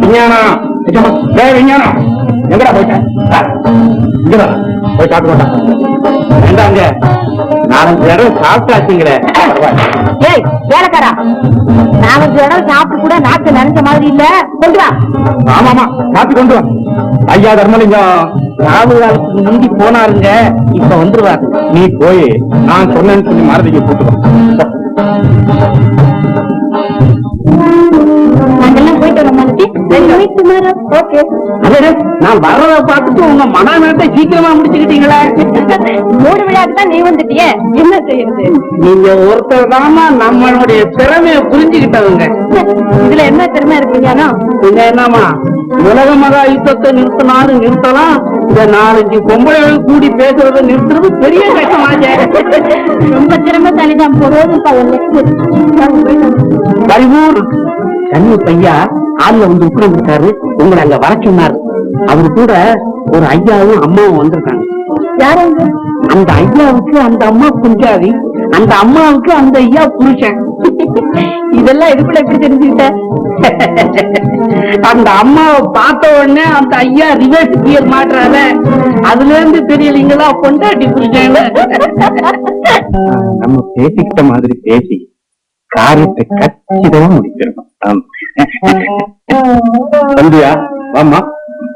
விஞ்ஞானம் விஞ்ஞானம் எங்கடா போயிட்டேன்? இங்கதான் போய் சாப்பிட்டு மாட்டான். வேண்டாங்க, 4-5 தடவை சாப்பிட்டாச்சுங்களே. ஏய் வேலைக்காரா, 4-5 தடவை சாப்பிட்டு கூட நாக்கு நினைச்ச மாதிரி இல்ல. கொண்டு வா. ஆமாமா, சாப்பிட்டு கொண்டு வா. ஐயா தர்மலிங்கம் ராவு காலத்துக்கு முந்தி போனாருங்க, இப்ப வந்துருவாரு. நீ போய் நான் சொன்னேன்னு சொல்லி மாரதிக்கு கூட்டுவா. நான் வர்றத பார்த்துட்டு உங்க மனநலத்தை சீக்கிரமா முடிச்சுக்கிட்டீங்களா? 3 விழாக்கு தான் நீ வந்துட்டிய, என்ன செய்யுது? நீங்க ஒருத்தர் தாமா நம்மளுடைய திறமைய புரிஞ்சுக்கிட்டவங்க. இதுல என்ன திறமை இருக்கீங்கன்னா என்னமா உலக மகா யுத்தத்தை நிறுத்தினாலும் நிறுத்தலாம், இந்த 4-5 பொம்பளைகள் கூடி பேசுறத நிறுத்துறது பெரிய கஷ்டமாச்சே. ரொம்ப திறமை தனிதான் போறது. கரிபூர் தண்ணி பையா ஆள்ல வந்து உட்கார்ந்துருக்காரு, உங்களை அங்க வர சொன்னாரு. அவரு கூட ஒரு ஐயாவும் அம்மாவும் வந்திருக்காங்க. யாரு? அந்த ஐயாவுக்கு அந்த அம்மா குஞ்சாதி, அந்த அம்மாவுக்கு அந்த ஐயா புருஷன். இதெல்லாம் இதுக்குள்ள எப்படி தெரிஞ்சுக்கிட்ட? அந்த அம்மாவை பார்த்த உடனே அந்த ஐயா ரிவர்ஸ் கியர் மாட்டுறாத, அதுல இருந்து தெரியலீங்களா பொண்டாட்டி புருஷன். நம்ம பேசிக்கிட்ட மாதிரி பேசி காரியத்தை கச்சிதமா முடிச்சிருக்கோம். சந்தியா ஆமா,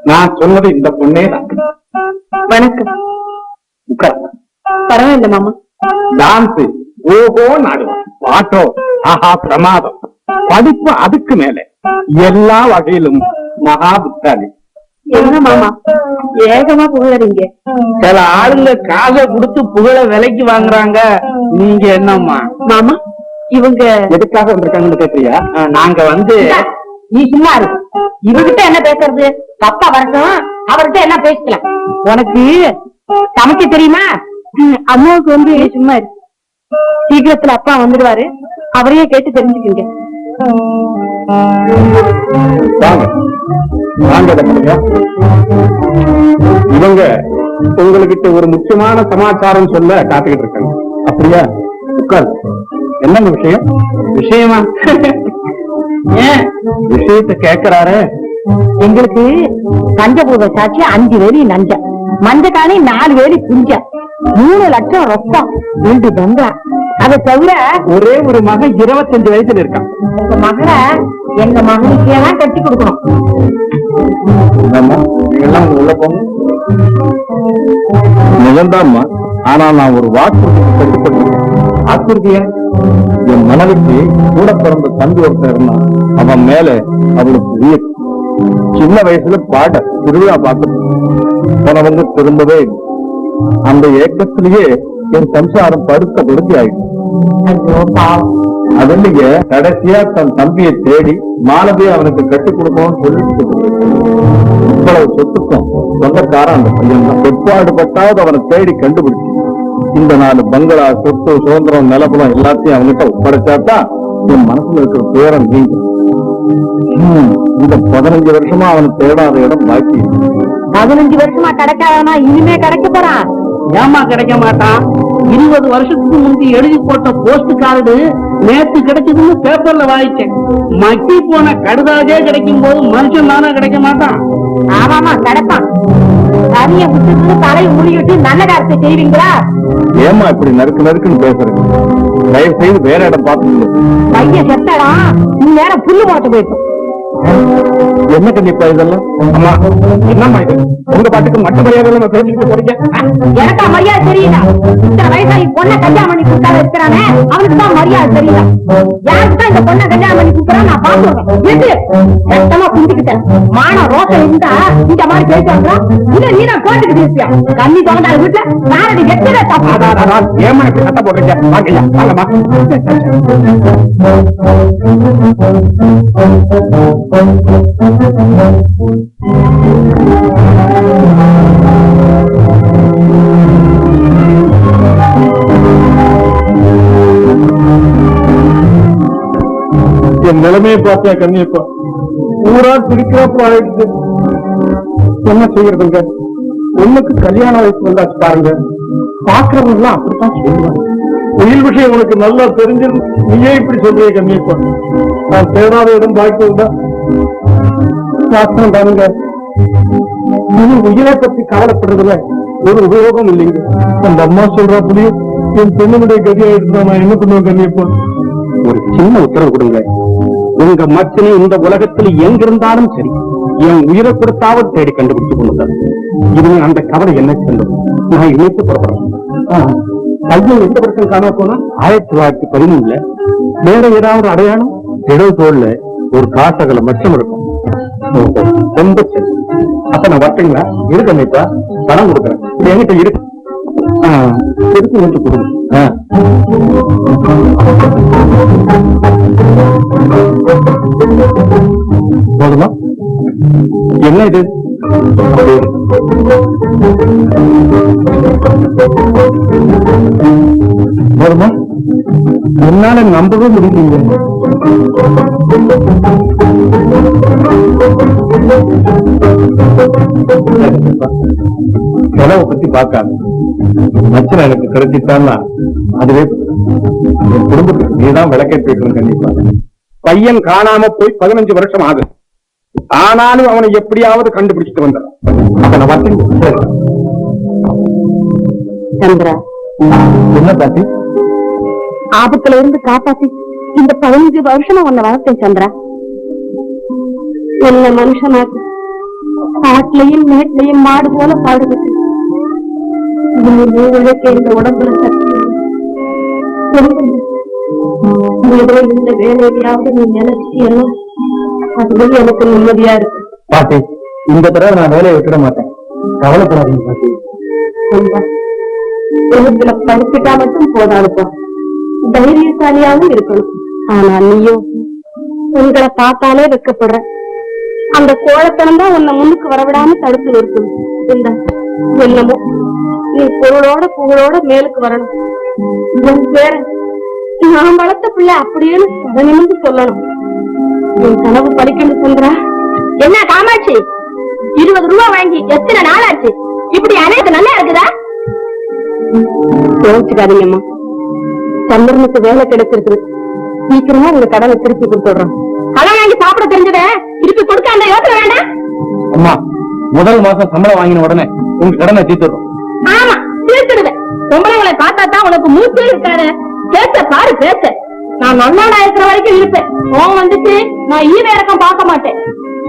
நான் சொன்னது இந்த பொண்ணே தான். வணக்கம். உட்கார். பரவாயில்ல மாமா. டான்ஸ் ஓஹோ நாடுவான், பாட்டோ ஆஹா பிரமாதம், படிப்பு அதுக்கு மேல, எல்லா வகையிலும் மகா புத்தாலி. என்ன மாமா ஏகமா புகழறீங்க? சில ஆளுங்க காசை கொடுத்து புகழ விலைக்கு வாங்குறாங்க, நீங்க என்னம்மா? மாமா இவங்க எதுக்காக வந்திருக்காங்கன்னு கேட்கிறியா? நாங்க வந்து நீ சும்மா இருக்கு. இவகிட்ட என்ன பேசுறது? அப்பா வரட்டும், அவர்கிட்ட என்ன பேசிக்கலாம். உனக்கு சமைக்க தெரியுமா? அம்மாவுக்கு வந்து சும்மா இருக்கு. சீக்கிரத்துல அப்பா வந்துடுவாரு, அவரையே கேட்டு தெரிஞ்சுக்கீங்க. இவங்க உங்ககிட்ட ஒரு முக்கியமான சமாச்சாரம் சொல்ல காத்துக்கிட்டு இருக்காங்க. அப்படியா? உட்கார். என்னங்க விஷயம்? விஷயமா? ஏன் விஷயத்தை கேட்கிறாரு? எங்களுக்கு பஞ்சபூத சாட்சி 5 வேலி நஞ்சா, மஞ்சக்காணி 4 வேலி குஞ்சா, 3 லட்சம் ரொக்கம், 2 பங்களா. அதை தவிர ஒரே ஒரு மகன் 25 வயசுல இருக்கான். உங்க மகளை எங்க மகனுக்கே தான் கட்டி கொடுக்கணும். எல்லாம் உள்ள போங்க. நிஜம்தான்மா, ஆனா நான் ஒரு வாக்கு கட்டுப்படுத்தேன். ஆத்திருக்கிய என் மனைவிக்கு கூட பிறந்த தம்பி ஒருத்தர் இருந்தான், அவன் மேல அவளுக்கு உயிர். சின்ன வயசுல பாட திருவிழா பார்த்து போனவங்க திரும்பவே இல்லை. அந்த ஏக்கத்திலேயே என் சம்சாரம் படுத்த படுத்தி ஆயிடுச்சு. அதுலயே கடைசியா தன் தம்பியை தேடி மாலதியை அவனுக்கு கட்டிக் கொடுக்கணும்னு சொல்லிட்டு இவ்வளவு சொத்துக்கும் சொந்தக்காரன் அந்த பையன் தான். எப்பாடுபட்டாவது அவனை தேடி கண்டுபிடிச்சு இந்த 4 பங்களா, சொத்து, சுதந்திரம், நிலப்பலம் எல்லாத்தையும் அவன்கிட்ட ஒப்படைச்சாதான் என் மனசுல இருக்கிற பேரம் நீங்க. இந்த 15 வருஷமா அவனை தேடாத இடம் பாக்கி. 15 வருஷமா கிடைக்காதனா இனிமே கிடைக்க போறான். ஏமா கிடைக்க மாட்டான்? 20 வருஷத்துக்கு முந்தி எழுதி போட்ட போஸ்ட் கார்டு நேற்று கிடைச்சதுன்னு பேப்பர்ல வாங்கிச்சேன். மக்கி போன கடுதாஜே கிடைக்கும் போது மனுஷன் தானே கிடைக்க மாட்டான்? ஆமாமா கிடைப்பான். சரிய விட்டு தலையை மூடிவிட்டு நல்ல காரத்தை செய்வீங்களா? ஏமா இப்படி நறுக்கு நறுக்குன்னு பேசுறீங்க? தயவு செய்து வேற இடம் பார்த்து. பையன் செத்தடம் நேரம் புல்லு போட்டு போயிட்டோம். என்ன கண்டிப்பா இதெல்லாம்? அம்மா என்னம்மா இது? உங்க பாட்டுக்கு மற்ற மரியாதை பேசிட்டு போறீங்க. எனக்கா மரியாதை தெரியல? இந்த வயசாகி பொண்ணை கல்யாணம் பண்ணி கொடுத்தாரு இருக்கிறானே, அவனுக்கு தான் மரியாதை தெரியல. யாருக்கு தான் இந்த பொண்ணை கல்யாணம் பண்ணி கொடுக்குறான் நான் பாத்துறேன். சத்தமா புரிஞ்சுக்கிட்டேன். மான ரோசம் இருந்தா இந்த மாதிரி பேசுறாங்க. இல்ல நீ தான் கோட்டுக்கு பேசியா? கண்ணி தோண்டாத வீட்டுல நாரடி வெச்சதே தப்பு. ஏமா இப்படி சத்தம் போடுறீங்க? வாங்கய்யா, வாங்கம்மா. என் நிலைமையை பார்த்தியா கண்ணியப்பா? ஊரா பிடிக்கிறப்ப ஆயிடுச்சு. என்ன செய்யறதுங்க? உனக்கு கல்யாண வயசு வந்தாச்சு பாருங்க. பாக்குறவங்க எல்லாம் அப்படித்தான் சொல்லுவாங்க. உயிர் விஷயம் உனக்கு நல்லா தெரிஞ்சிடும். நீயே இப்படி சொல்றீங்க கண்ணியப்பா? நான் தேடாத இடம் பாக்கி வாஸ்தவம் தானுங்க. இனி உயிரை பத்தி கவலைப்படுறதுல ஒரு உபயோகம் இல்லைங்க. அந்த அம்மா சொல்றாப்புலயே என் பெண்ணுடைய கதியா இருந்தா நான் என்ன பண்ணுவேன் கண்ணியப்பா? ஒரு சின்ன உத்தரவு கொடுங்க. உங்க மச்சனை இந்த உலகத்துல எங்கிருந்தாலும் சரி என் உயிரை கொடுத்தாவது தேடி கண்டுபிடிச்சு கொண்டு இவங்க அந்த கவலை என்ன செல்லும். நான் இணைத்து புறப்படுறேன். பையன் எந்த வருஷம் காண போனா 1913 வேற ஏதாவது அடையாளம்? இடவு தோல்ல ஒரு காசகல மச்சம் இருக்கும். ரொம்ப சரி. அப்ப நான் வரட்டுங்களா? இருக்கா பணம் கொடுக்குறேன். என்கிட்ட இருக்கு. எதுக்கு வந்து கொடுங்க. போதுமா? என்ன இது? போதுமா? என்னால நம்பவே முடியல. செலவை பத்தி பார்க்காது. மச்சனை எனக்கு கிடைச்சிட்டான்னா அதுவே என் குடும்பத்துக்கு நீதான் விளக்கேற்றி வைக்கணும். கண்டிப்பா பையன் காணாம போய் 15 வருஷம் ஆகுது. ஆனாலும் அவனை எப்படியாவது கண்டுபிடிச்சிட்டு வந்தான். அப்ப நான் பார்த்தேன். சந்திரா, என்ன பாட்டி? ஆபத்துல இருந்து காப்பாத்தி இந்த 15 வருஷமா உன்னை வளர்த்தேன் சந்திரா. என்ன மனுஷனாக்கு காட்டுலயும் மேட்லயும் மாடு போல பாடுபட்டு உழைக்க இந்த உடம்புல ஏதோ இந்த வேலையாவது நீ நினைச்சியோ அதுவே எனக்கு நிம்மதியா இருக்கு. பாட்டி, இந்த தடவை நான் வேலையை விட்டுட மாட்டேன். கவலைப்படாதீங்க பாட்டி. எழுத்துல படிச்சுட்டா மட்டும் போதாதுப்பா, தைரியசாலியாவும் இருக்கணும். ஆனா நீயோ உங்களை பார்த்தாலே வெக்கப்படுற. அந்த கோழத்தனம் தான் உன்னை முன்னுக்கு வரவிடாம தடுத்து நிறுத்தும். என்னமோ நீ பொருளோட புகழோட மேலுக்கு வரணும். இதன் பேர நான் வளர்த்த பிள்ளை அப்படியே நிமிர்ந்து சொல்லணும். என் கனவு படிக்கணும் சொல்றா. என்ன காமாட்சி, 20 ரூபாய் வாங்கி எத்தனை நாள் ஆச்சு? இப்படி அனைத்து நல்லா இருக்குதா? யோசிச்சுக்காதீங்கம்மா, சந்திரனுக்கு வேலை கிடைச்சிருக்கு. சீக்கிரமா உங்க கடனை திருப்பி கொடுத்துடுறோம். கடன் வாங்கி சாப்பிட தெரிஞ்சத திருப்பி கொடுக்க அந்த யோசனை வேண்டாம். அம்மா, முதல் மாசம் சம்பளம் வாங்கின உடனே உங்க கடனை தீர்த்துடும். ஆமா, தீர்த்துடுவேன். பொம்பளைங்களை பார்த்தா தான் உனக்கு மூச்சே இருக்காரு. பேச பாரு பேச. நான் நல்லவனா இருக்கிற வரைக்கும் இருப்பேன். கோவம் வந்துட்டு நான் ஈர இறக்கம் பார்க்க மாட்டேன்.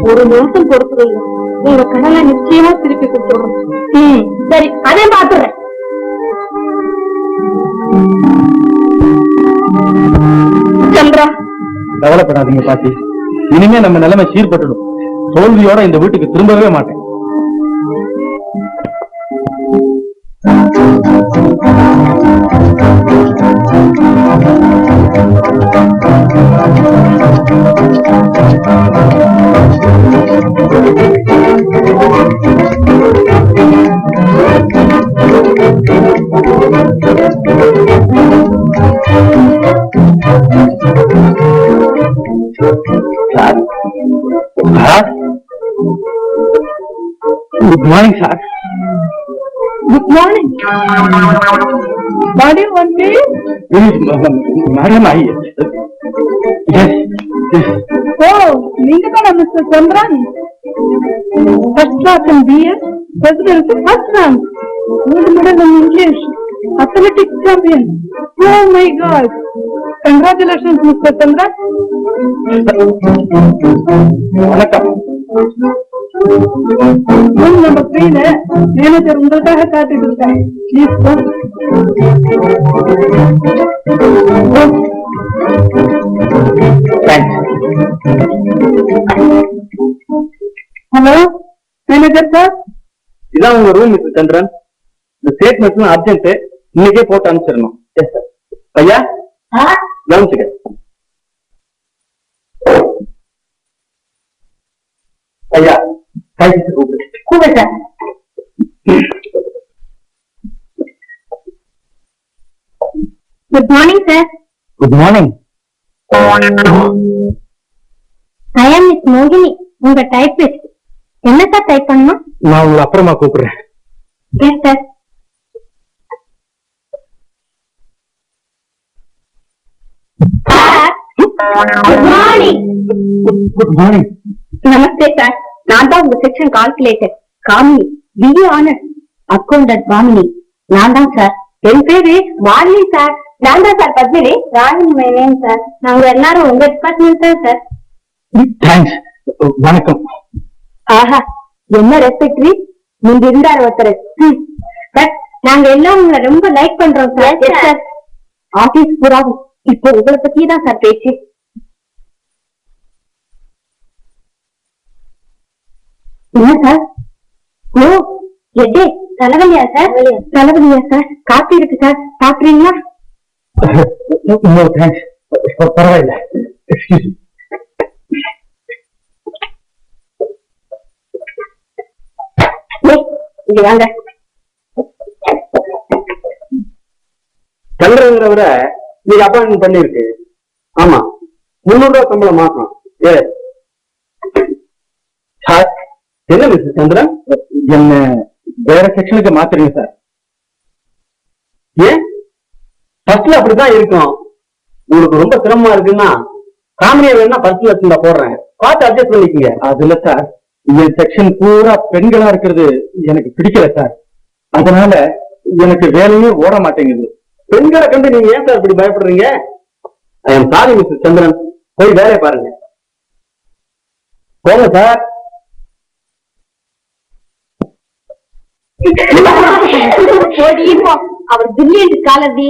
ஒரு மாசம் பொறுத்துடுங்க, உங்க கடனை நிச்சயமா திருப்பி கொடுத்துடுறோம். சரி, அதையும் பாத்துறேன். சந்திரா, கவலைப்படாதீங்க பாட்டி. இனிமே நம்ம நிலைமை சீர்பட்டுடும். தோல்வியோட இந்த வீட்டுக்கு திரும்பவே மாட்டேன். Good morning sir. Good morning. What do you want, please? Madam, yes. Oh, நீங்க தானே mister Chandran? First class in BS, president first rank, gold medal in English, athletics champion. Oh my God! Congratulations, mister Chandran. வணக்கம். Room number 3ல manager உங்களுக்காக காத்துட்டு இருக்காங்க. Please come. Hello manager sir. இதான் உங்க room mister சந்திரன். இந்த ஸ்டேட்மெண்ட்லாம் அர்ஜென்ட், இன்னைக்கே போட்டு அனுப்பிச்சிடணும். Yes sir. ஐயா கவனிச்சுக்க. ஐயா கூப்பிடு sir. Good morning sir. Good morning. I am miss மோகினி, உங்க டைப்பிஸ்ட். என்ன சார் டைப் பண்ணணும்? நான் உங்களை அப்புறமா கூப்பிடுறேன். Yes sir. Good morning. Good morning. Namaste sir, நான் தான் உங்க section calculator Kamini, BA honour accountant Bhamini. நான் தான் சார். என் பேரு வாலினி சார். நான் தான் sir Padmini. Ragini my name sir. நாங்க எல்லாரும் உங்க டிபார்ட்மெண்ட் தான் சார். தேங்க்ஸ். வணக்கம். ஆஹா, என்ன ரெஸ்பெக்ட்ரி. நீங்க இருந்தாரு ஒருத்தர். பட் நாங்க எல்லாம் உங்களை ரொம்ப லைக் பண்றோம் சார். ஆபீஸ் பூராவும் இப்போ உங்களை பத்தி தான் சார் பேச்சு. என்ன சார்? ஓ எட்டே தலைவலியா சார்? தலைவலியா சார்? காப்பி இருக்கு சார், சாப்பிடுறீங்களா? தேங்க்ஸ். பரவாயில்ல. எக்ஸ்கியூஸ். இங்க வாங்க. கல்றவரை நீங்க அப்பாயின்மெண்ட் பண்ணிருக்கு. ஆமா, 300 ரூபாய் சம்பளம் மாசம். சார், என்ன மிஸ்டர் சந்திரன், என்ன வேற செக்ஷனுக்கு மாத்துறீங்க சார்? ஏன்? ஃபர்ஸ்ட்ல அப்படிதான் இருக்கும். உங்களுக்கு ரொம்ப சிரமமா இருக்குன்னா காமெடியா வேணா பர்சனல் வச்சுருந்தா போடுறேன், பார்த்து அட்ஜஸ்ட் பண்ணிக்கங்க. அதுல சார், என் செக்ஷன் பூரா பெண்களா இருக்கிறது எனக்கு பிடிக்கல சார். அதனால எனக்கு வேலையே ஓட மாட்டேங்குது. பெண்களை கண்டு நீங்க ஏன் சார் இப்படி பயப்படுறீங்க? ஐ எம் சாரி மிஸ்டர் சந்திரன், போய் வேலையை பாருங்க. போங்க சார். அவர் பிரில்லியன்ட் காலதி.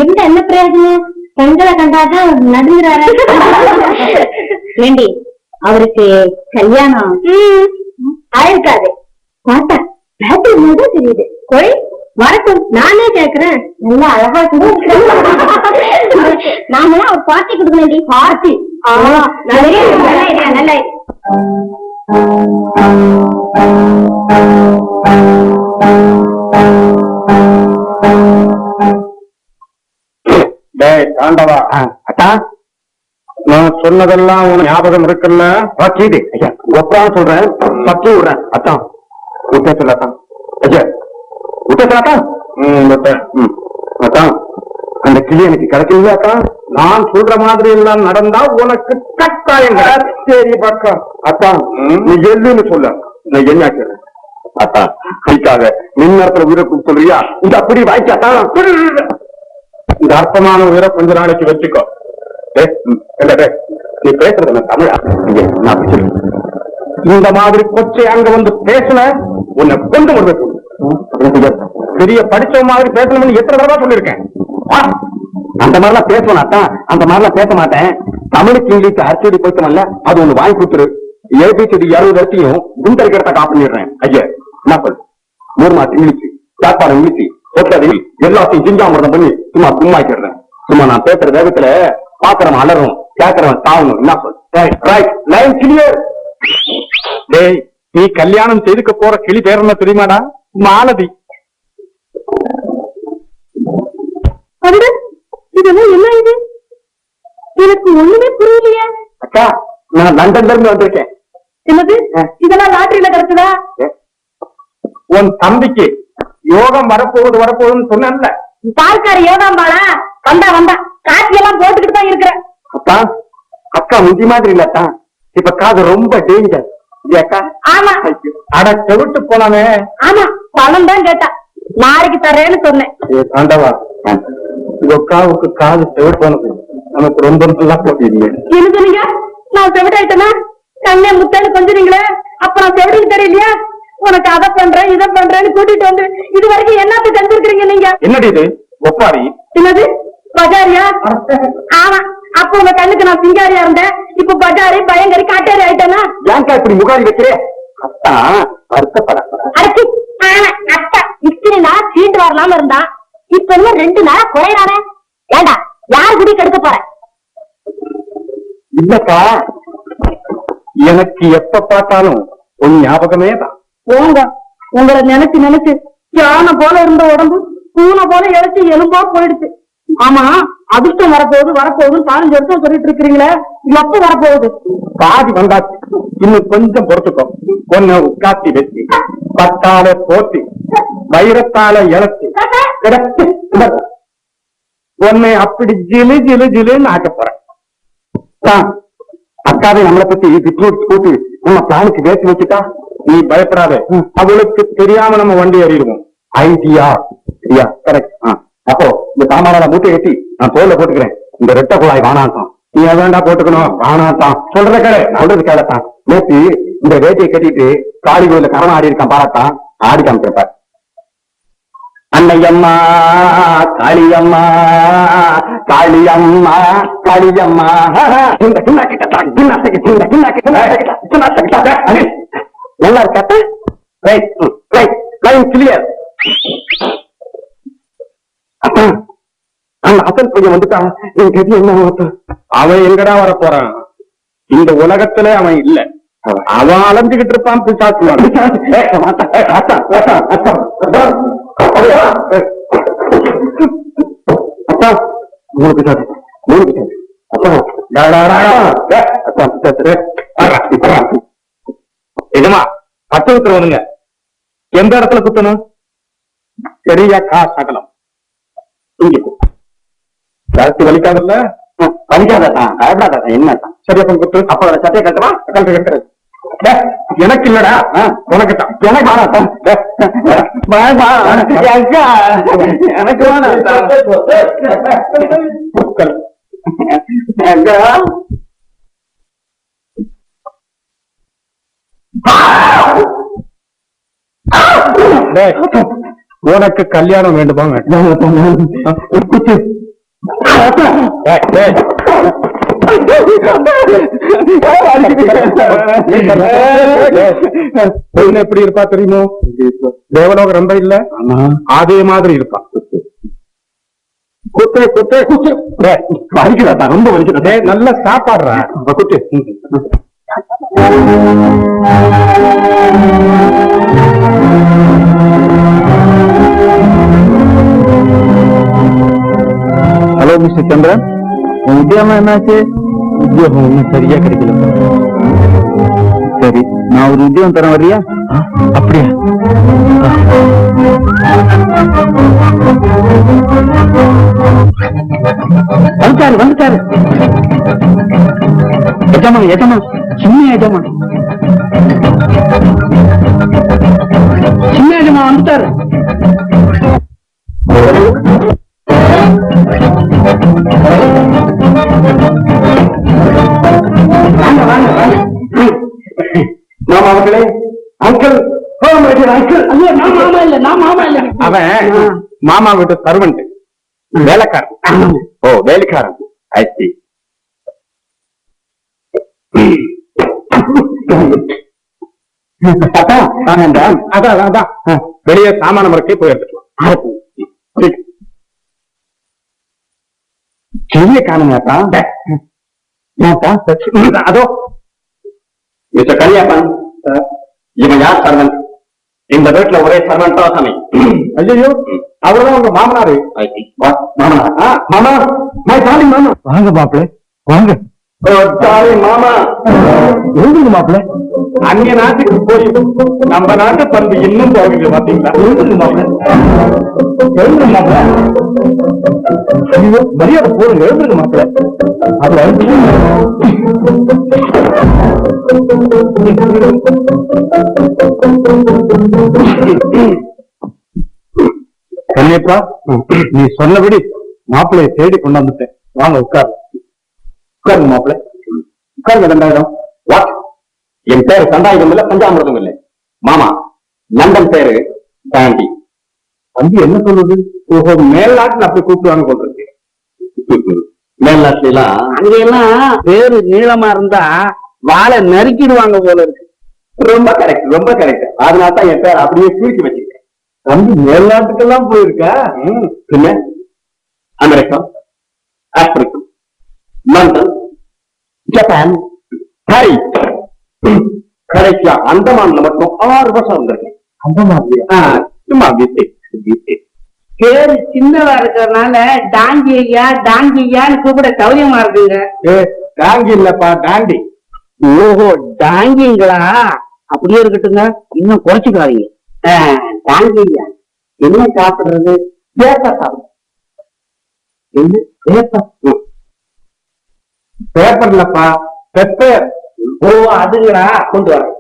எந்த என்ன பிரயோஜனம்? பெண்களை கண்டாதான் நடுங்கிறாரு. ஏண்டி, அவருக்கு கல்யாணம் ஆயிருக்காது. பார்த்தா பேட்டரி மட்டும் தெரியுது. போய் வரட்டும், நானே கேக்குறேன். நல்லா அழகா நாம ஒரு பார்ட்டி கொடுக்கணும். பார்ட்டி நல்ல ஆண்டவா. அக்கா, நான் சொன்னதெல்லாம் உனக்கு ஞாபகம் இருக்குல்ல? பக்கீது ஐயா, ஒப்பரான்னு சொல்றேன், பக்கி விடுறேன். அத்தான் விட்ட சொல்லாத்தான். ஐயா விட்ட சொல்லாத்தான். அத்தான், அந்த கிளி எனக்கு கிடைக்கல. அத்தான், நான் சொல்ற மாதிரி எல்லாம் நடந்தா உனக்கு கட்டாயம். சரி பக்கம். அத்தான், நீ எல்லுன்னு சொல்ல, நான் என்ன கேட்கிறேன். அத்தான், கைக்காக மின்னத்துல உயிரை சொல்றியா? இந்த அப்படி வாய்க்காத்தான். இந்த அர்த்தமான உயிரை கொஞ்ச நாளைக்கு வச்சுக்கோ. நீ பேசுறது தமிழா? இந்த மாதிரி கொச்சை அங்க வந்து பேசல, உன்னை கொண்டு முடிவு. பெரிய படிச்ச மாதிரி பேசணும்னு எத்தனை தடவை சொல்லியிருக்கேன். அந்த மாதிரிலாம் பேசுவேன். அந்த மாதிரிலாம் பேச மாட்டேன். தமிழுக்கு இங்கிலீஷ் அர்ச்சடி போய்த்தமல்ல, அது ஒண்ணு வாங்கி கொடுத்துரு. ஏபிசிடி 60 வருஷத்தையும் குண்டரிக்கிறத காப்பிடுறேன். ஐயா என்ன சொல்? 3 மாசம் இங்கிலீஷ், சாப்பாடு இங்கிலீஷ், எல்லாத்தையும் ஜிஞ்சாமிரதம் பண்ணி சும்மா கும்மாக்கிடுறேன். சும்மா நான் பேசுற வேகத்துல பாக்குறவன் அலரும், கேட்கறவன் தாவணும். என்ன சொல்? Line clear. டேய், நீ கல்யாணம் செய்துக்க போற கிளி பேர் என்ன தெரியுமாடா? மாலதி. இதெல்லாம் என்ன இது? எனக்கு ஒண்ணுமே புரியலையே. அக்கா, நான் லண்டன்ல இருந்து வந்திருக்கேன். என்னது? இதெல்லாம் லாட்டரியில கிடைச்சதா? உன் தம்பிக்கு யோகம் வரப்போகுதுன்னு சொன்ன பால்கார யோகம் பாலா வந்தா காட்சி எல்லாம் போட்டுக்கிட்டு தான் இருக்கிற. அக்கா, அக்கா முந்தி மாதிரி இல்லத்தான், இப்ப காது ரொம்ப டேஞ்சர். அக்கா, ஆமா. அட செவிட்டு போனாமே. ஆமா, பணம் தான் கேட்டா, நாளைக்கு தரேன்னு சொன்னேன். ஆண்டவா, அக்காவுக்கு காது செவிட்டு போனது நமக்கு ரொம்ப நல்லா போட்டீங்க. என்ன சொன்னீங்க? நான் செவிட்டாயிட்டேனா? கண்ணே முத்தான்னு கொஞ்சீங்களே, அப்ப நான் செவிடுன்னு தெரியலையா? உனக்கு அதை பண்றேன் இதை பண்றேன்னு கூட்டிட்டு வந்து இது வரைக்கும் என்னத்துக்கு தந்துருக்கீங்க நீங்க? என்னடி இது? ஒப்பாரி? என்னது பஜாரியா? ஆமா, அப்ப உங்க கண்ணுக்கு நான் சிங்காரியா இருந்தேன், இப்ப பஜாரி பயங்கரி காட்டேரி ஆயிட்டேனா? ஏன்க்கா இப்படி முகாரி வைக்கிறேன்? அத்தா வருத்தப்பட அடச்சி. அத்தா இத்தனை நாள் சீண்டு வரலாம இருந்தா, இப்ப இன்னும் 2 நாளா குறையானே. ஏண்டா, யார் குடி கெடுக்க போற? இல்லக்கா, எனக்கு எப்ப பார்த்தாலும் உன் ஞாபகமே தான். போங்க, உங்களை நினைச்சு யானை போல இருந்த உடம்பு பூனை போல இழைச்சி எலும்பா போயிடுச்சு. ஆமா, அதிர்ஷ்டம் வரப்போகுது 15 வருஷம் சொல்லிட்டு இருக்கிறீங்களே, எப்ப வரப்போகுது? பாதி வந்தாச்சு, இன்னும் கொஞ்சம் பொறுத்துக்கோ. ஒன்னு உட்காத்தி வச்சு பத்தால போட்டி வைரத்தால இழச்சு கிடக்கு ஒன்னு அப்படி ஜிலு ஜிலு ஜிலுன்னு ஆக்க போறேன். அக்காவை நம்மளை பத்தி ரிப்போர்ட் போட்டு நம்ம பிளானுக்கு வேட்டு வச்சுட்டா நீ பயப்படாத அவளுக்கு தெரியாம நம்ம வண்டி ஏறிடுவோம். ஐடியா சரியா? கரெக்ட். அப்போ இந்த சாமானால மூட்டை ஏற்றி நான் தோல்ல போட்டுக்கிறேன். இந்த ரெட்டை குழாய் வானாட்டம் நீ அதான்டா போட்டுக்கணும். வானாட்டம் சொல்றத கேளு, சொல்றது கேளத்தான். நேற்று இந்த வேட்டையை கட்டிட்டு காளி கோயில கரணம் ஆடி இருக்கான் பாராட்டான். ஆடி காமிச்சிருப்பார். அன்னையம்மா காளியம்மா காளியம்மா காளியம்மா நல்லா இருக்காத்த கிளியர். அந்த அசல் பையன் வந்துட்டான். என்ன அவன் எங்கடா வர போறான்? இந்த உலகத்துல அவன் இல்ல. அவன் அலைஞ்சுகிட்டு இருப்பான் பிசாசு. அப்பா மூணு பிசாசு மூணு பிசாசு. எஜமா பச்சை குத்துறவனுங்க எந்த இடத்துல குத்தணும்? சரியா சகலம் ஜாஸ்தி வலிக்காதல்ல? வலிக்காதான் பயப்படாதான். என்னதான் சரியப்பன் குத்து. அப்ப சட்டையை கட்டுமா? கட்டு கட்டுறது எனக்கு இல்லடா உனக்குத்தான். எனக்கு உனக்கு கல்யாணம் வேண்டுமா? எப்படி இருப்பா தெரியுமோ? தேவலோக ரொம்ப இல்ல அதே மாதிரி இருப்பா. குத்து குத்து குத்து வலிக்கிறதா? ரொம்ப வலிக்கிறதே. நல்லா சாப்பாடுறா குத்து. ஹலோ மிஸ்டர் சந்திரன், உத்தியோகம் என்னாச்சு? உத்தியோகம் ஒன்னும் சரியா கிடைக்கல. சரி, நான் ஒரு உத்தியோகம் தரேன், வர்றியா? அப்படியா? வந்துட்டாரு வந்துட்டாரு. எஜமான் எஜமான் சின்ன எஜமான் சின்ன எஜமான் வந்துட்டாரு. மாமா அவர்களே, அங்கிள் அவன் மாமா வீட்டு சர்வெண்ட், வேலைக்காரன். ஓ வேலைக்காரன். அதான் வெளியே சாமான முறைக்கே போய் எடுத்துக்கலாம். பெரிய காணுங்கப்பா. அதோ மிஸ்டர் கலியாப்பன், இவன் யார் சர்வெண்ட்? இந்த வீட்டுல ஒரே சர்வெண்ட் தான் சாமி. ஐயோ, அவர்தான் உங்க மாமனாரு. மாமனாரா? மாமா மாமா வாங்க மாப்பிள்ள வாங்க. மாமா எழுதுங்க மாப்பிள்ள. அந்நிய நாட்டுக்கு போய் நம்ம நாட்டு பந்து இன்னும் போகுது பாத்தீங்களா? எழுதுங்க மாப்பிள்ள எழுதுங்க மாப்பிள்ள. மரியாதை போடுங்க, எழுதுங்க மாப்பிள்ள. அது கண்ணியப்பா, நீ சொன்னபடி மாப்பிள்ளையை தேடி கொண்டு வந்துட்டேன். வாங்க உட்காரு. உட்காருங்க மாப்பிள்ளை, உட்காருங்க. 2000. வாட்? என் பேரு சண்டாயுதம் இல்ல, பஞ்சாமிரதம் இல்லை மாமா. லண்டன் பேரு தாண்டி. தம்பி என்ன சொல்றது? ஓஹோ, மேல்நாட்டுல அப்படி கூப்பிடுவாங்க போல இருக்கு. மேல்நாட்டுல எல்லாம் அங்கெல்லாம் பேரு நீளமா இருந்தா வாழை நறுக்கிடுவாங்க போல இருக்கு. ரொம்ப கரெக்ட், ரொம்ப கரெக்ட். அதனால்தான் என் பேர் அப்படியே சுருக்கி வச்சிருக்கேன். தம்பி மேல்நாட்டுக்கெல்லாம் போயிருக்கா? பின்ன America, Africa, London, Japan, hi, கடைசியா அந்தமான்ல மட்டும் 6 வருஷம் இருந்திருக்கேன். அந்தமான்லயா? சும்மா விசிட். பேரு சின்னவா இருக்கிறதுனால டாங்கி ஐயா டாங்கி ஐயான்னு கூப்பிட சௌரியமா இருக்குங்க. டாங்கி இல்லப்பா, டாண்டி. ஓஹோ, டாங்கிங்களா? அப்படியே இருக்கட்டுங்க, இன்னும் குறைச்சுக்காதீங்க. டாங்கி ஐயா என்ன சாப்பிடுறது? பேப்பர் சாப்பிடு. என்ன பேப்பர்? பேப்பர் இல்லப்பா, பெப்பர். ஓ அதுங்களா, கொண்டு வரேன்.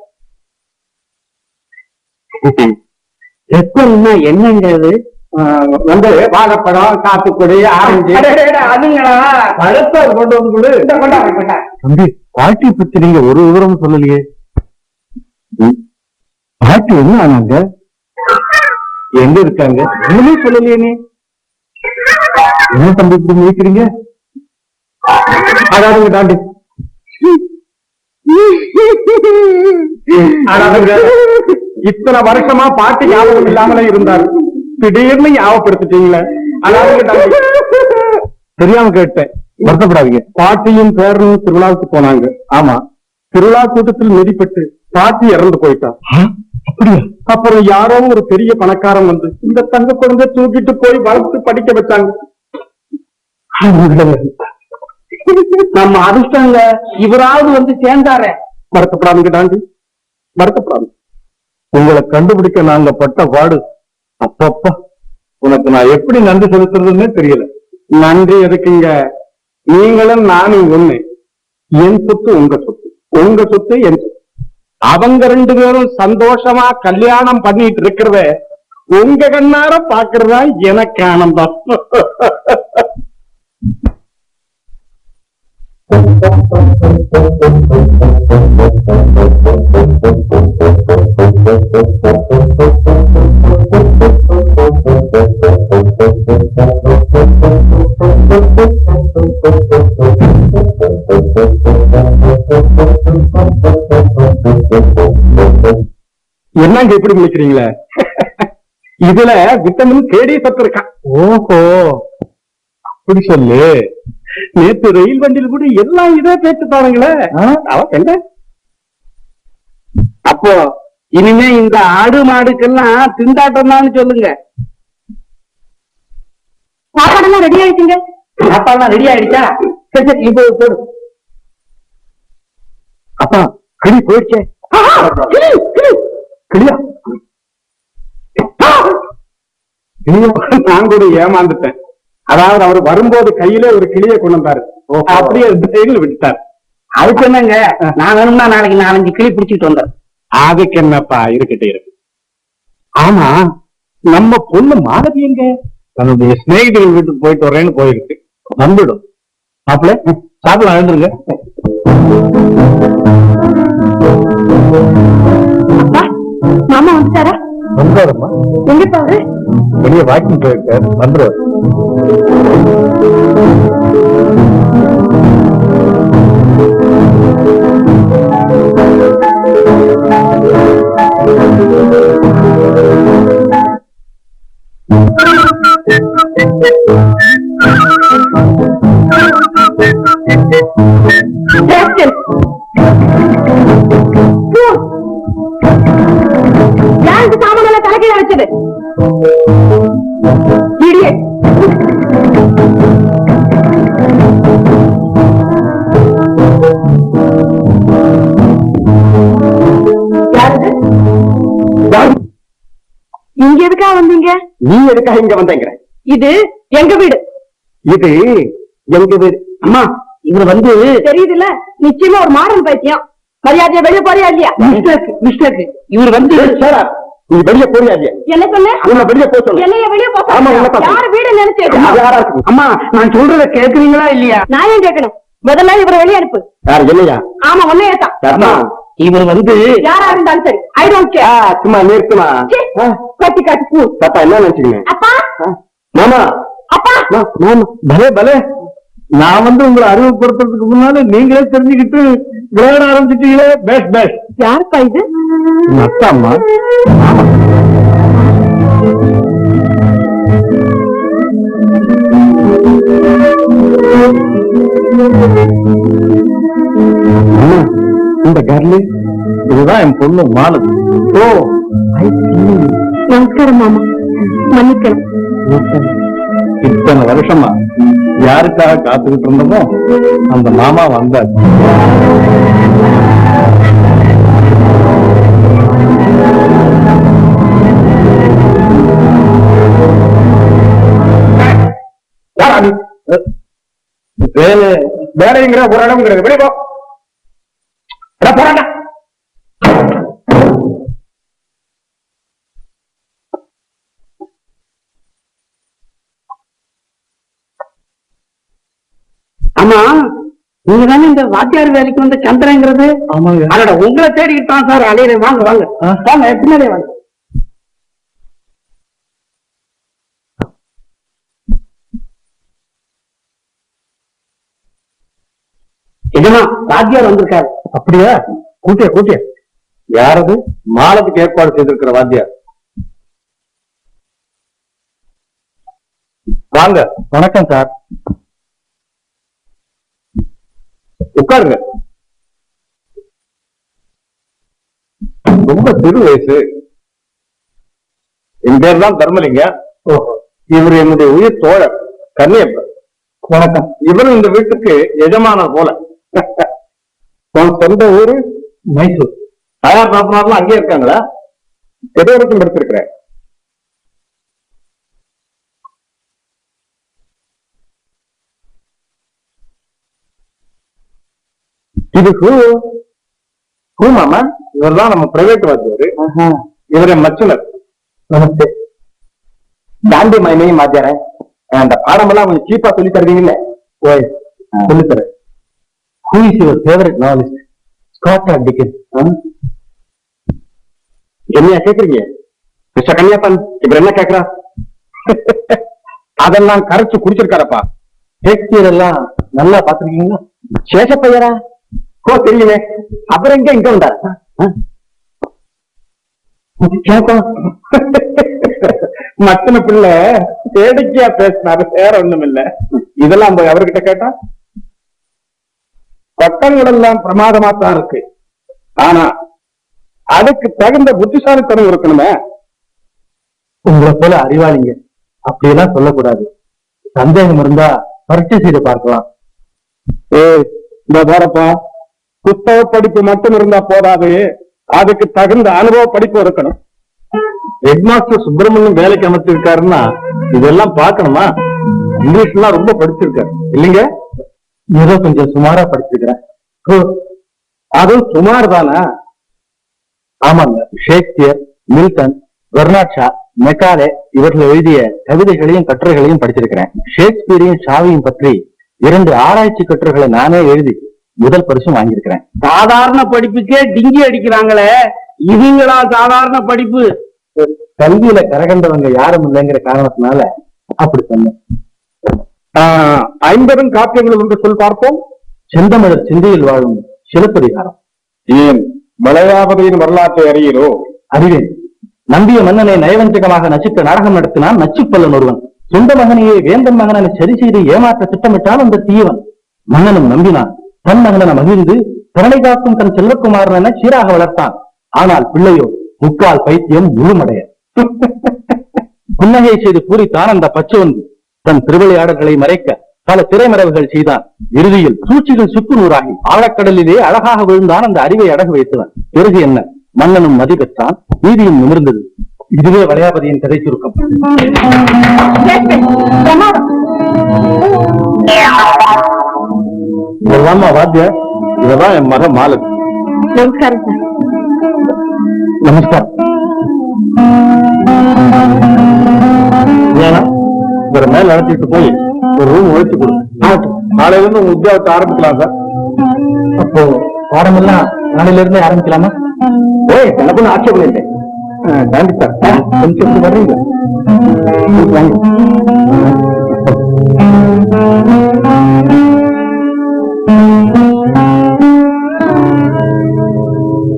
பெப்பர்னா என்னங்கிறது? வந்து வாழைப்பழம், சாத்துக்குடி, ஆரஞ்சு. அதுங்களா, பழத்தை கொண்டு வந்து கொடு. தம்பி, பாட்டி பத்தி நீங்க ஒரு விவரம் சொல்லலையே. பாட்டி என்ன ஆனாங்க? எங்க இருக்காங்க? ஒண்ணுமே சொல்லலையே நீ. என்ன தம்பி இப்படி நினைக்கிறீங்க? அதாவதுங்க தாண்டி. இத்தனை வருஷமா பாட்டி ஞாபகம் இல்லாமலே இருந்தாரு, திடீர்னு ஞாபகப்படுத்திட்டீங்களே. அதாவது தெரியாம கேட்டேன், வருத்தப்படாதீங்க. பாட்டியும் பேரனும் திருவிழாவுக்கு போனாங்க. ஆமா, திருவிழா கூட்டத்தில் நெறிப்பட்டு பாட்டி இறந்து போயிட்டா. அப்படியா? அப்புறம் யாரோ ஒரு பெரிய பணக்காரன் வந்து இந்த தங்க குழந்தை தூக்கிட்டு போய் வளர்த்து படிக்க வச்சாங்க. நம்ம அதிர்ஷ்டங்க, இவராவது வந்து சேர்ந்தாரே. வருத்தப்படாதுங்க தாண்டி, வருத்தப்படாது. உங்களை கண்டுபிடிக்க நாங்க பட்ட பாடு, அப்பப்பா, உனக்கு நான் எப்படி நன்றி செலுத்துறதுன்னே தெரியல. நன்றி எதுக்குங்க? நீங்களும் நானும் ஒண்ணு. என் சொத்து உங்க சொத்து, உங்க சொத்து என் சொத்து. அவங்க ரெண்டு பேரும் சந்தோஷமா கல்யாணம் பண்ணிட்டு இருக்கிறத உங்க கண்ணார பாக்குறதா எனக்கு ஆனந்தம். என்னங்க இப்படி நினைக்கிறீங்களே? இதுல விட்டமின் கேடி சத்து இருக்கா. ஓஹோ, அப்படி சொல்லு. நேற்று ரயில் வண்டியில் கூட எல்லாம் இதே பேச்சு பாருங்களே. என்ன அப்போ இனிமே இந்த ஆடு மாடுக்கெல்லாம் திண்டாட்டம் தான் சொல்லுங்க. சாப்பாடெல்லாம் ரெடி ஆயிடுச்சுங்க. சாப்பாடுலாம் ரெடி ஆயிடுச்சா? சரி சரி, இப்போ போடு. அப்பா, கிளி போயிடுச்சே. கிளியா? நான் கூட ஏமாந்துட்டேன். அதாவது அவர் வரும்போது கையில ஒரு கிளியை கொண்டு வந்தாரு, அப்படியே ட்ரெயின்ல விட்டார். அதுக்கு என்னங்க, நான் வேணும்னா நாளைக்கு 4-5 கிளி பிடிச்சிட்டு வந்தேன். அதுக்கு என்னப்பா, இருக்கட்டே இருக்கு. ஆமா, நம்ம பொண்ணு மாலதி எங்க? தன்னுடைய சிநேகிதிகள் வீட்டுக்கு போயிட்டு வரேன்னு போயிருக்கு. வந்துடும். மாப்பிள்ள, சாப்பிடலாம், எழுந்துருங்க. மாமா வந்துட்டாரா? வந்துடுறமா. எங்க பாரு, வெளியே வாக்கிங் போயிருக்காரு, வந்துடுவார். யாருக்கு சாமான தலைக்கீழ வச்சது? இடியட். இங்க எதுக்கா வந்தீங்க? நீ எதுக்காக இங்க வந்தீங்க? இது எங்க வீடு. இது எங்க வீடு. அம்மா, இவர் வந்து தெரியுதுல்ல, நிச்சயமா ஒரு மாடல் பைத்தியம். மரியாதையா வெளியே போறியா இல்லையா? மிஸ்டேக். இவர் வந்து நீ வெளியே போறியா இல்லையா? என்ன சொன்ன? உன்னை வெளியே போக சொல்லு. என்னைய வெளியே போக ஆமா, உன்னை தான். யாரு வீடு நினைச்சேன்? யாரா இருக்கு? அம்மா, நான் சொல்றத கேக்குறீங்களா இல்லையா? நான் ஏன் கேட்கணும்? முதல்ல இவரை வெளியே அனுப்பு. யார் இல்லையா? ஆமா, ஒன்னையே தான். அம்மா, இவர் வந்து யாரா இருந்தாலும் சரி, ஐ டோன்ட் கேர். சும்மா நிறுத்துமா. கட்டி காட்டி பூ. தாத்தா என்ன நினைச்சுக்கீங்க? அப்பா, மாமா, அப்பா, மாமா, பலே பலே. நான் வந்து உங்களை அறிமுகப்படுத்துறதுக்கு முன்னால நீங்களே தெரிஞ்சுக்கிட்டு விளையாட ஆரம்பிச்சிட்டீங்களே. Best best. யாருப்பா இது? அத்தாம்மா. இந்த கர்லி, இதுதான் என் பொண்ணு மாலதி. ஓ, நமஸ்காரம் மாமா, மன்னிக்கணும். இத்தனை வருஷமா யாருக்காக காத்துக்கிட்டு இருந்தோமோ அந்த மாமா வந்தார். வேலைங்கிற ஒரு இடம்ங்கிறது வெளியே போ. போறாங்க. ஆமா, நீங்க தானே இந்த வாத்தியார் வேலைக்கு வந்து சந்திரங்கிறது? ஆமாங்க. அதோட உங்களை தேடிக்கிட்டு தான் சார் அலையிற. வாங்க வாங்க வாங்க, பின்னாடியே வாங்க. எஜமா, வாத்தியார் வந்திருக்காரு. அப்படியா? கூட்டிய கூட்டிய. யாரது? மாலத்துக்கு ஏற்பாடு செய்திருக்கிற வாத்தியார். வாங்க. வணக்கம் சார். உட்காருங்க. ரொம்ப சிறு வயசு. என் பேர் தான் தர்மலிங்க. இவர் என்னுடைய உயிர் தோழர் கன்னியப்பர். வணக்கம். இவரும் இந்த வீட்டுக்கு எஜமானர் போல. உன் சொந்த ஊரு? மைசூர். தாயார் பாப்பனார்லாம் அங்கே இருக்காங்களா? எது வரைக்கும் படிச்சிருக்கிறேன்? இது ஹூ மாமா. இவர் தான் நம்ம பிரைவேட் வாத்தியாரு. இவரே மச்சுனர். நமஸ்தே. காந்தி மைனையும் வாத்தியார. அந்த பாடமெல்லாம் கொஞ்சம் சீப்பா சொல்லி தருவீங்கல்ல? ஓய், சொல்லித்தரேன். Who is your favorite novelist? Scott or Dickens? என்னையா கேக்குறீங்க? மிஸ்டர் கன்னியப்பன் இப்ப என்ன கேக்குறா? அதெல்லாம் கரைச்சு குடிச்சிருக்காரப்பா. ஷேக்ஸ்பியர் எல்லாம் நல்லா பாத்துருக்கீங்களா? சேஷப்பையரா? ஓ, தெரியுமே. அப்புறம் எங்க இங்க வந்தார்? மத்தன பிள்ளை வேடிக்கையா பேசினாரு, வேற ஒண்ணும் இல்ல. இதெல்லாம் போய் அவர்கிட்ட கேட்டா பட்டங்கள் எல்லாம் பிரமாதமா தான் இருக்கு. ஆனா அதுக்கு தகுந்த புத்திசாலித்தனம் இருக்கணுமே. உங்களை போல அறிவாளிங்க அப்படியெல்லாம் சொல்லக்கூடாது. சந்தேகம் இருந்தா பரீட்சை செய்து பார்க்கலாம். இந்த போறப்பா, புத்தக படிப்பு மட்டும் இருந்தா போதாது, அதுக்கு தகுந்த அனுபவ படிப்பு இருக்கணும். ஹெட்மாஸ்டர் சுப்பிரமணியம் வேலைக்கு அமைச்சிருக்காருன்னா இதெல்லாம் பார்க்கணுமா? இங்கிலீஷ்லாம் ரொம்ப படிச்சிருக்காரு இல்லைங்க? ஏதோ கொஞ்சம் சுமாரா படிச்சிருக்கிறேன். அதுவும் சுமார் தானா? ஆமாங்க. Shakespeare, Milton, Bernard Shaw, Macaulay இவர்கள் எழுதிய கவிதைகளையும் கட்டுரைகளையும் படிச்சிருக்கிறேன். ஷேக்ஸ்பியரையும் ஷாவையும் பற்றி 2 ஆராய்ச்சி கட்டுரைகளை நானே எழுதி முதல் பரிசும் வாங்கியிருக்கிறேன். சாதாரண படிப்புக்கே டிங்கி அடிக்கிறாங்களே, இதுங்களா சாதாரண படிப்பு? கல்வியில கரகண்டவங்க யாரும் இல்லைங்கிற காரணத்தினால அப்படி சொன்னேன். 50 காப்பியங்கள் என்று சொல் பார்ப்போம். செந்தமிழர் சிந்தையில் வாழும் சிலப்பதிகாரம். ஏன் மலையாபதியின் வரலாற்றை அறிகிறோ? அறிவேன். நம்பிய மன்னனை நயவஞ்சகமாக நச்சித்த நாடகம் நடத்தினான் நச்சுப்பல்லன் ஒருவன். சொந்த மகனையே வேந்தன் மகனை சரி செய்து ஏமாற்ற திட்டமிட்டான் அந்த தீயவன். மன்னனும் நம்பினான். தன் மகனை மகிழ்ந்து திறனை காக்கும் தன் செல்வக்குமாரன் என சீராக வளர்த்தான். ஆனால் பிள்ளையோ முக்கால் பைத்தியம் முழுமடைய. புன்னகை செய்து பூரித்தான் அந்த பச்சோந்து. தன் திருவிளையாடல்களை மறைக்க பல திரைமறைவுகள் செய்தான். இறுதியில் சூழ்ச்சிகள் சுக்கு நூறாகி ஆழக்கடலிலே அழகாக விழுந்தான் அந்த அறிவை அடகு வைத்தவன். பிறகு என்ன? மன்னனும் மதி பெற்றான், நீதியும் நிமிர்ந்தது. இதுவே வளையாபதியின் கதை சுருக்கம். இதெல்லாமா வாத்தியார்? இதெல்லாம் என் மகன் மாலதி. நமஸ்காரம் சார். நமஸ்காரம். ஏன்னா இவரை மேல நடத்திட்டு போய் ஒரு ரூம் ஒழிச்சு கொடுங்க. நாளையில இருந்து உங்க உத்தியோகத்தை ஆரம்பிக்கலாம் சார். அப்போ பாடமெல்லாம் நாளையில இருந்தே ஆரம்பிக்கலாமா? ஓய், என்ன பண்ண ஆட்சேபம் இல்லை. Thank you sir. கொஞ்சம் வர்றீங்க.